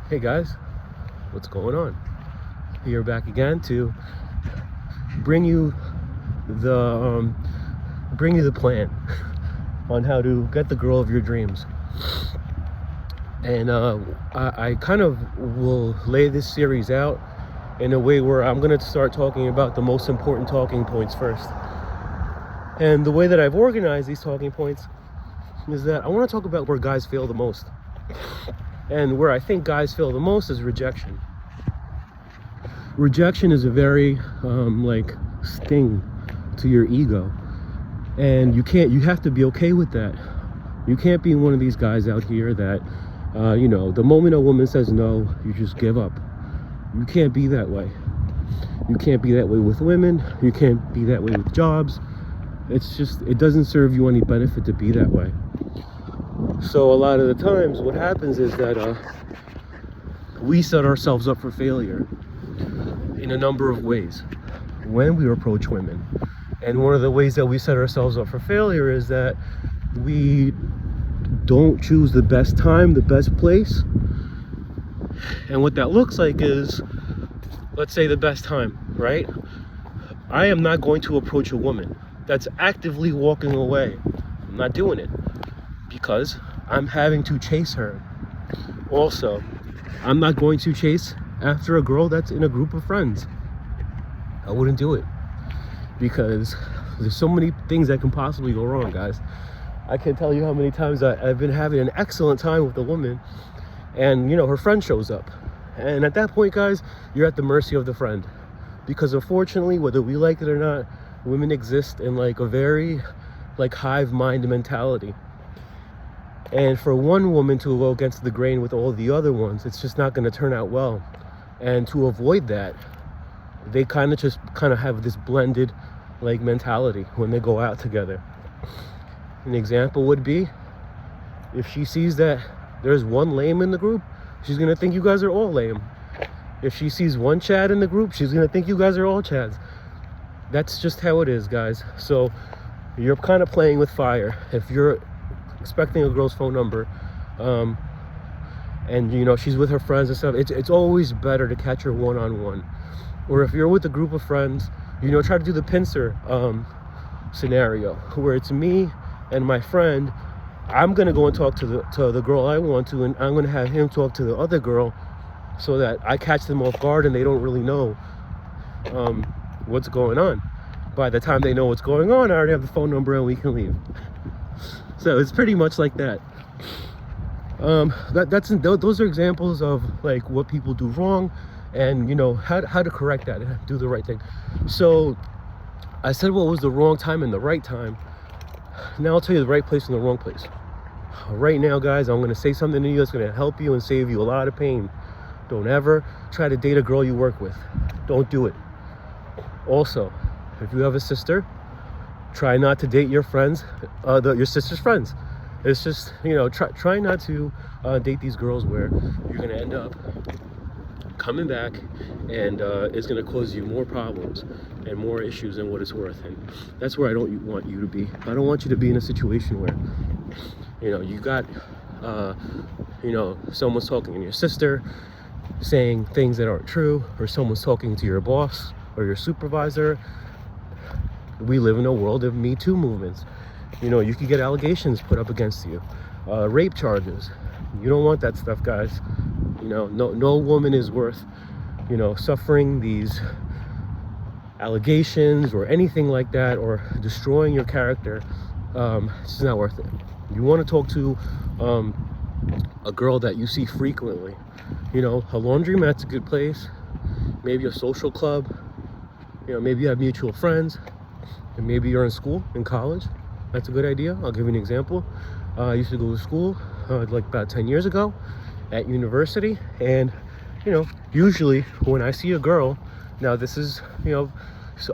Hey guys, what's going on? Here back again to bring you the plan on how to get the girl of your dreams. And I kind of will lay this series out in a way where I'm going to start talking about the most important talking points first. And the way that I've organized these talking points is that I want to talk about where guys fail the most. And where I think guys fail the most is rejection. Rejection is a very sting to your ego, and you have to be okay with that. You can't be one of these guys out here that the moment a woman says no, you just give up. You can't be that way. You can't be that way with women. You can't be that way with jobs. It doesn't serve you any benefit to be that way. So a lot of the times what happens is that we set ourselves up for failure in a number of ways when we approach women. And one of the ways that we set ourselves up for failure is that we don't choose the best time, the best place. And what that looks like is, let's say the best time, right? I am not going to approach a woman that's actively walking away. I'm not doing it because I'm having to chase her. Also, I'm not going to chase after a girl that's in a group of friends. I wouldn't do it because there's so many things that can possibly go wrong, guys. I can't tell you how many times I've been having an excellent time with a woman and her friend shows up. And at that point, guys, you're at the mercy of the friend, because unfortunately, whether we like it or not, women exist in a very hive mind mentality. And for one woman to go against the grain with all the other ones, it's just not going to turn out well. And to avoid that, they kind of have this blended mentality when they go out together. An example would be, if she sees that there's one lame in the group, she's going to think you guys are all lame. If she sees one Chad in the group, she's going to think you guys are all Chads. That's just how it is, guys. So you're kind of playing with fire. If you're expecting a girl's phone number and she's with her friends and stuff, it's always better to catch her one-on-one. Or if you're with a group of friends, try to do the pincer scenario where it's me and my friend. I'm gonna go and talk to the girl I want to, and I'm gonna have him talk to the other girl so that I catch them off guard and they don't really know what's going on. By the time they know what's going on, I already have the phone number and we can leave. So it's pretty much like that. Those are examples of what people do wrong, and how to correct that and do the right thing. So I said what was the wrong time and the right time. Now I'll tell you the right place and the wrong place. Right now, guys, I'm going to say something to you that's going to help you and save you a lot of pain. Don't ever try to date a girl you work with. Don't do it. Also, if you have a sister, try not to date your friends, your sister's friends. It's just, try not to date these girls where you're going to end up coming back and it's going to cause you more problems and more issues than what it's worth. And that's where I don't want you to be. I don't want you to be in a situation where you got someone's talking to your sister, saying things that aren't true, or someone's talking to your boss or your supervisor. We live in a world of Me Too movements. You could get allegations put up against you, rape charges. You don't want that stuff, guys. No woman is worth suffering these allegations or anything like that, or destroying your character. It's just not worth it. You want to talk to a girl that you see frequently. A laundromat's a good place. Maybe a social club. Maybe you have mutual friends, and maybe you're in school, in college. That's a good idea. I'll give you an example. I used to go to school about 10 years ago at university, and usually when I see a girl, now this is so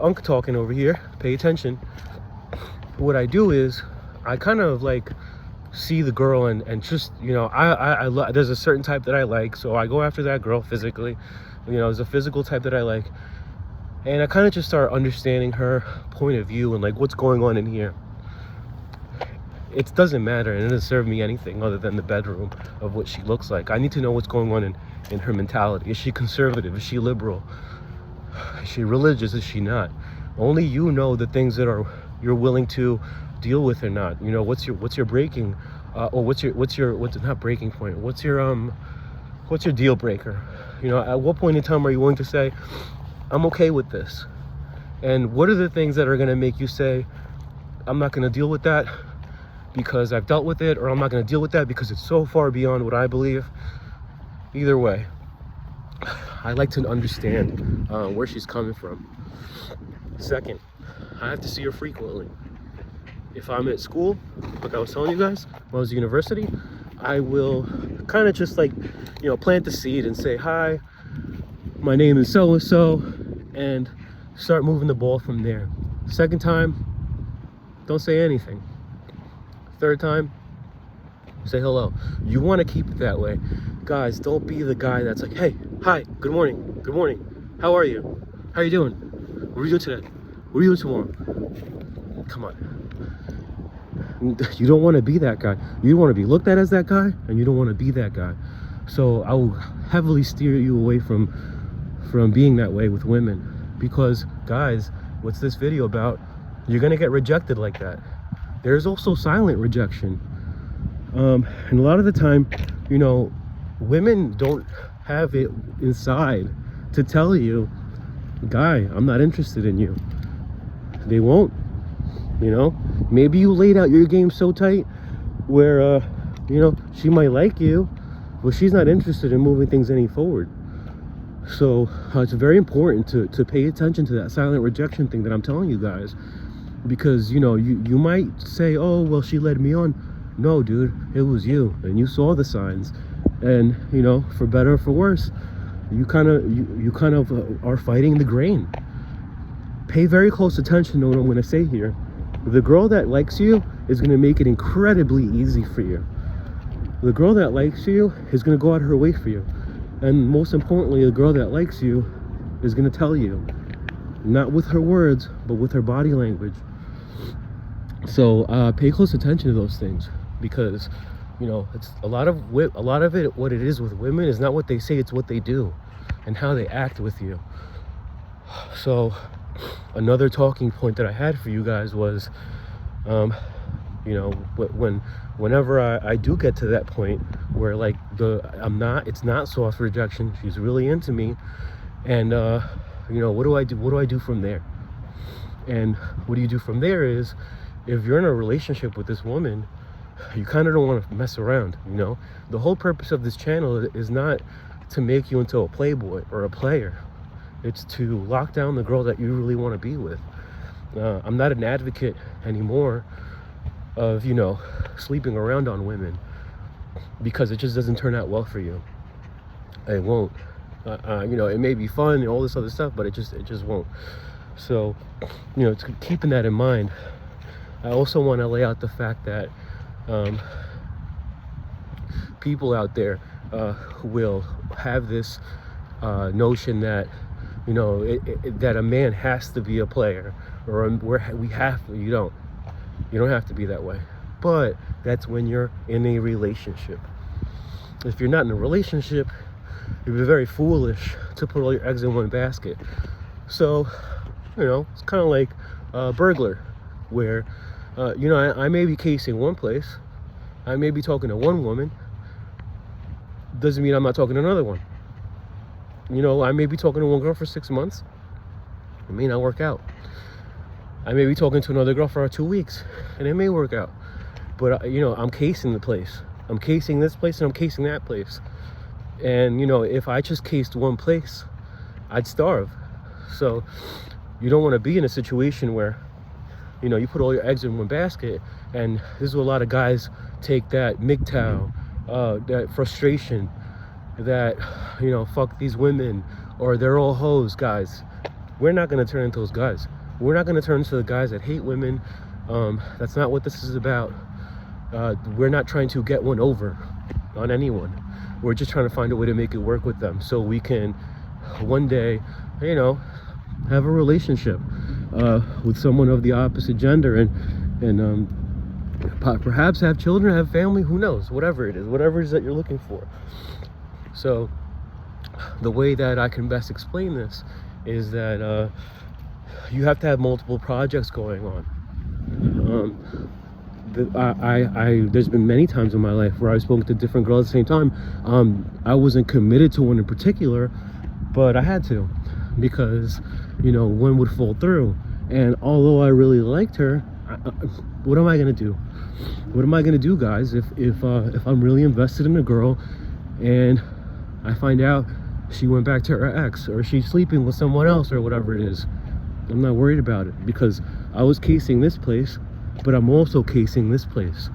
Unc talking over here, pay attention. What I do is I kind of see the girl and just there's a certain type that I like, so I go after that girl physically. There's a physical type that I like, and I kind of just start understanding her point of view and what's going on in here. it doesn't matter, and it doesn't serve me anything other than the bedroom of what she looks like. I need to know what's going on in her mentality. Is she conservative? Is she liberal? Is she religious? Is she not? Only you know the things that you're willing to deal with or not. You know, what's your breaking or what's not breaking point, what's your deal breaker? You know, at what point in time are you willing to say, I'm okay with this? And what are the things that are going to make you say, I'm not going to deal with that because I've dealt with it, or I'm not going to deal with that because it's so far beyond what I believe? Either way, I like to understand where she's coming from. Second, I have to see her frequently. If I'm at school, like I was telling you guys, when I was at university, I will kind of just like, you know, plant the seed and say, hi, my name is so-and-so, and start moving the ball from there. Second time, don't say anything. Third time, say hello. You want to keep it that way. Guys, don't be the guy that's like, hey, hi, good morning, how are you? How are you doing? What are you doing today? What are you doing tomorrow? Come on. You don't want to be that guy. You don't want to be looked at as that guy, and you don't want to be that guy. So I will heavily steer you away from being that way with women, because guys, what's this video about? You're gonna get rejected like that. There's also silent rejection, and a lot of the time, you know, women don't have it inside to tell you, guy, I'm not interested in you. They won't. You know, maybe you laid out your game so tight where you know, she might like you, but she's not interested in moving things any forward. So it's very important to pay attention to that silent rejection thing that I'm telling you guys, because you know, you might say, oh well, she led me on. No, dude, it was you, and you saw the signs, and you know, for better or for worse, you kind of are fighting the grain. Pay very close attention to what I'm going to say here. The girl that likes you is going to make it incredibly easy for you. The girl that likes you is going to go out of her way for you. And most importantly, the girl that likes you is going to tell you, not with her words, but with her body language. So pay close attention to those things, because you know, it's a lot of it, what it is with women is not what they say, it's what they do and how they act with you. So another talking point that I had for you guys was, you know, whenever I do get to that point where like it's not soft rejection, she's really into me, and you know, what do I do from there? And what do you do from there is, if you're in a relationship with this woman, you kind of don't want to mess around. You know, the whole purpose of this channel is not to make you into a playboy or a player. It's to lock down the girl that you really want to be with. I'm not an advocate anymore of, you know, sleeping around on women, because it just doesn't turn out well for you. It won't. You know, it may be fun and all this other stuff, but it just won't. So, you know, keeping that in mind, I also want to lay out the fact that people out there will have this notion that, you know, that a man has to be a player, or you don't have to be that way. But that's when you're in a relationship. If you're not in a relationship, you'd be very foolish to put all your eggs in one basket. So, you know, it's kind of like a burglar, where you know, I may be casing one place, I may be talking to one woman, doesn't mean I'm not talking to another one. You know, I may be talking to one girl for 6 months, it may not work out. I may be talking to another girl for 2 weeks, and it may work out. But you know, I'm casing the place. I'm casing this place, and I'm casing that place. And you know, if I just cased one place, I'd starve. So you don't want to be in a situation where, you know, you put all your eggs in one basket. And this is what a lot of guys take, that MGTOW, that frustration, that, you know, fuck these women, or they're all hoes. Guys, we're not going to turn into those guys. We're not going to turn into the guys that hate women. That's not what this is about. We're not trying to get one over on anyone. We're just trying to find a way to make it work with them, so we can one day, you know, have a relationship with someone of the opposite gender, and perhaps have children, have family, who knows, whatever it is that you're looking for. So the way that I can best explain this is that you have to have multiple projects going on. There's been many times in my life where I've spoken to different girls at the same time. I wasn't committed to one in particular, but I had to, because one would fall through. And although I really liked her, what am I gonna do? What am I gonna do, guys, if I'm really invested in a girl and I find out she went back to her ex, or she's sleeping with someone else, or whatever it is? I'm not worried about it, because I was casing this place, but I'm also casing this place.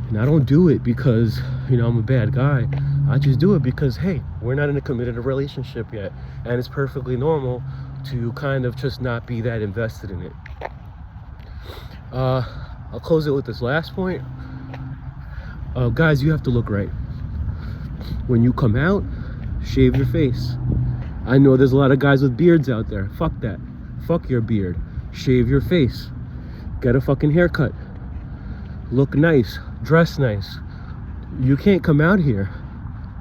And I don't do it because I'm a bad guy. I just do it because, hey, we're not in a committed relationship yet, and it's perfectly normal to kind of just not be that invested in it. I'll close it with this last point. Guys, you have to look right. When you come out, shave your face. I know there's a lot of guys with beards out there. Fuck that. Fuck your beard. Shave your face. Get a fucking haircut. Look nice. Dress nice. You can't come out here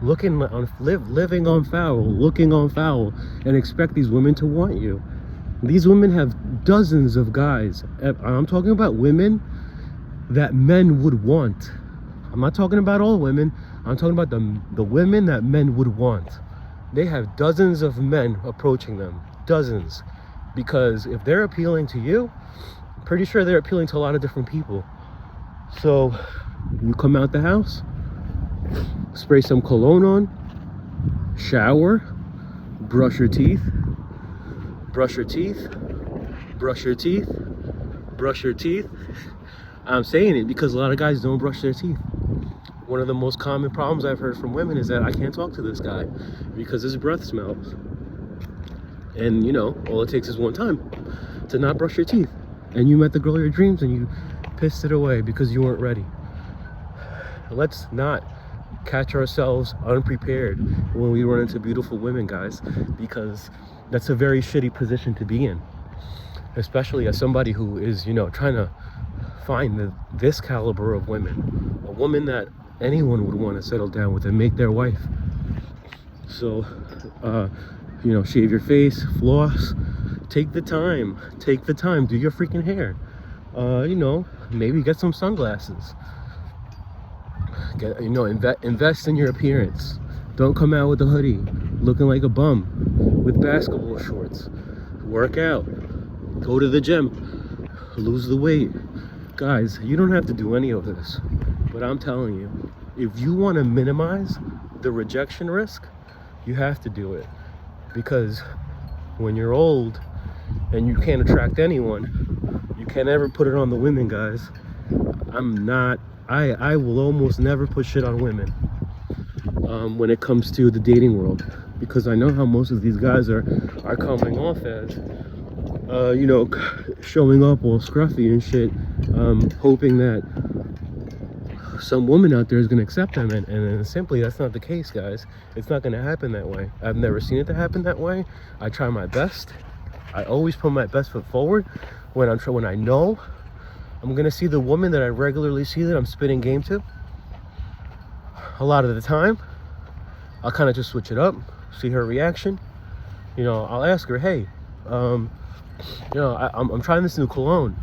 living on foul, looking on foul, and expect these women to want you. These women have dozens of guys. I'm talking about women that men would want. I'm not talking about all women. I'm talking about the women that men would want. They have dozens of men approaching them. Dozens. Because if they're appealing to you, I'm pretty sure they're appealing to a lot of different people. So you come out the house, spray some cologne on, shower, brush your teeth, brush your teeth, brush your teeth, brush your teeth. I'm saying it because a lot of guys don't brush their teeth. One of the most common problems I've heard from women is that I can't talk to this guy because his breath smells. And all it takes is one time to not brush your teeth, and you met the girl of your dreams and you pissed it away because you weren't ready. Let's not catch ourselves unprepared when we run into beautiful women, guys, because that's a very shitty position to be in, especially as somebody who is trying to find this caliber of women, a woman that anyone would want to settle down with and make their wife. So shave your face, floss, take the time, do your freaking hair, maybe get some sunglasses, invest in your appearance. Don't come out with a hoodie looking like a bum with basketball shorts. Work out, go to the gym, lose the weight. Guys, you don't have to do any of this, but I'm telling you, if you want to minimize the rejection risk, you have to do it. Because when you're old and you can't attract anyone, you can't ever put it on the women, guys. I will almost never put shit on women when it comes to the dating world, because I know how most of these guys are coming off as showing up all scruffy and shit, hoping that some woman out there is going to accept them, and simply that's not the case, guys. It's not going to happen that way. I've never seen it to happen that way. I try my best. I always put my best foot forward when I know I'm going to see the woman that I regularly see that I'm spitting game to. A lot of the time I'll kind of just switch it up, see her reaction. I'll ask her, hey, I'm trying this new cologne.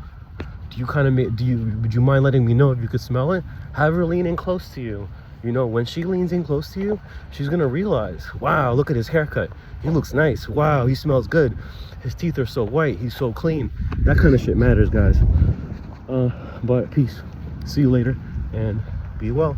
Would you mind letting me know if you could smell it? Have her lean in close to you. When she leans in close to you, she's gonna realize, wow, look at his haircut. He looks nice. Wow, he smells good. His teeth are so white. He's so clean. That kind of shit matters, guys. But peace. See you later, and be well.